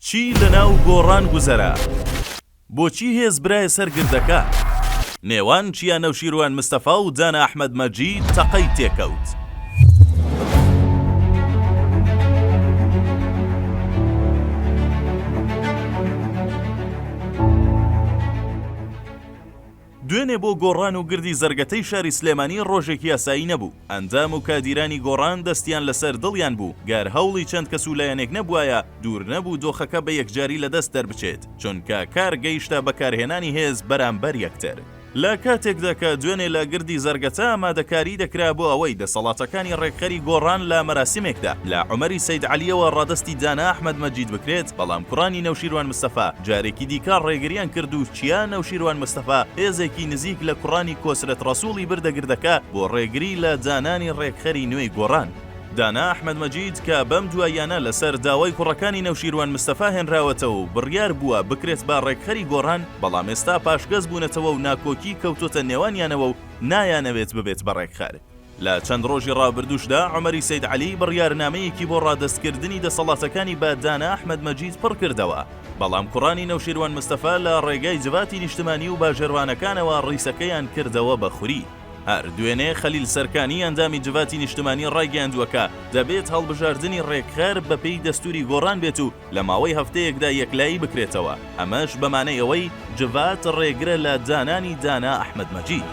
چی لەناو گۆڕان گوزەرە؟ بۆچی هێز برایە سەر گردەکە؟ نێوان چیا نەوشیروان مستەفا و دانا ئەحمەد مەجید تەقەی تێکەوت. دوێنێ بۆ گۆڕان و گردی زەرگەتەی شاری سلێمانی ڕۆژێکی یاسایی نەبوو. ئەندام و کادیرانی گۆڕان دەستیان لەسەر دڵیان بوو گار هەوڵی چەند کەس و لایەنێک نەبوایە دوور نەبوو دۆخەکە بە یەکجاری لەدەست دەربچێت، چونکە کار گەیشتە بەکارهێنانی هێز بەرامبەر یەکتر. لە کاتێکدا کە دوێنێ لە گردی زەرگەتە ئامادەکاری دەکرا بۆ ئەوەی دەسەڵاتەکانی ڕێکخەری گۆڕان لە مەراسیمێکدا لە عومەری سەید عەلیەوە ڕادەستی دانا ئەحمەد مەجید بکرێت، بەڵام کوڕانی نەوشیروان مستەفا جارێکی دیکە ڕێگریان کرد و چیا نەوشیروان مستەفا هێزێکی نزیک لە کوڕانی کۆسرەت ڕەسووڵی بردە گردەکە بۆ ڕێگری لە دانانی ڕێکخەری نوێی گۆڕان. دانا ئەحمەد مەجید کە بەم دوایانە لەسەر داوای کوڕەکانی نەوشیروان مستەفا هێنراوەتەوە و بڕیار بووە بکرێت با ڕێکخەری گۆڕان، بەڵام ئێستا پاشگەز بوونەتەوە و ناکۆکی کەوتۆتە نێوانیانەوە و نایانەوێت ببێت بە ڕێکخەر. لە چەند ڕۆژی ڕابردووشدا عومەری سەید عەلی بڕیارنامەیەکی بۆ ڕادەستکردنی دەسەڵاتەکانی بە دانا ئەحمەد مەجید پڕ کردەوە، بەڵام کوڕانی نەوشیروان مستەفا لە ڕێگای جڤاتی نیشتمانی و باژێڕوانەکانەوە ڕیسەکەیان کردەوە بە خوری. هەر دوێنێ خەلیل سەرکانی ئەندامی جڤاتی نیشتمانی ڕایگەیاندووەکە دەبێت هەڵبژاردننی ڕێکخەر بەپێی دەستوری گۆڕان بێت و لە ماوەی هەفتەیەکدا یەکلایی بکرێتەوە، ئەمەش بەمانەی ئەوەی جڤات ڕێگرە لە دانانی دانا ئەحمەد مەجید.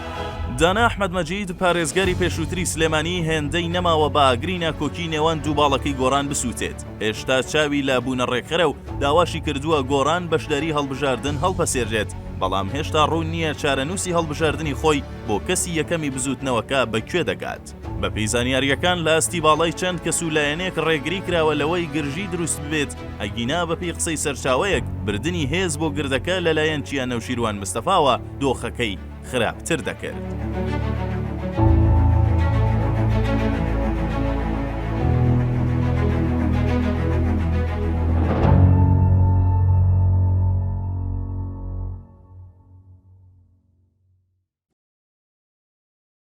دانا ئەحمەد مەجید پارێزگاری پێشووتری سلێمانی هێندەی نەماوە بە ئاگری ناکۆکی نێوان دوو باڵەکەی گۆڕان بسووتێت. هێشتا چاوی لە بوونە ڕێکخەرە و داواشی کردووە گۆڕان بەشداری هەڵبژاردن هەڵپەسێرێت، بەڵام هێشتا ڕوون نییە چارەنووسی هەڵبژاردننی خۆی بۆ کەسی یەکەمی بزوتنەوەکە بەکوێ دەگات. بە پێی زانیاریەکان لە ئاستی باڵای چەند کەس و لایەنێک ڕێگری کراوە لەوەی گرژی دروست ببێت ئەگینا بەپێی قسەی سەرچاوەیەک بردننی هێز بۆ گردەکە لەلایەن چیا نەوشیروان مستەفاوە دۆخەکەی خراپتر دەکرد.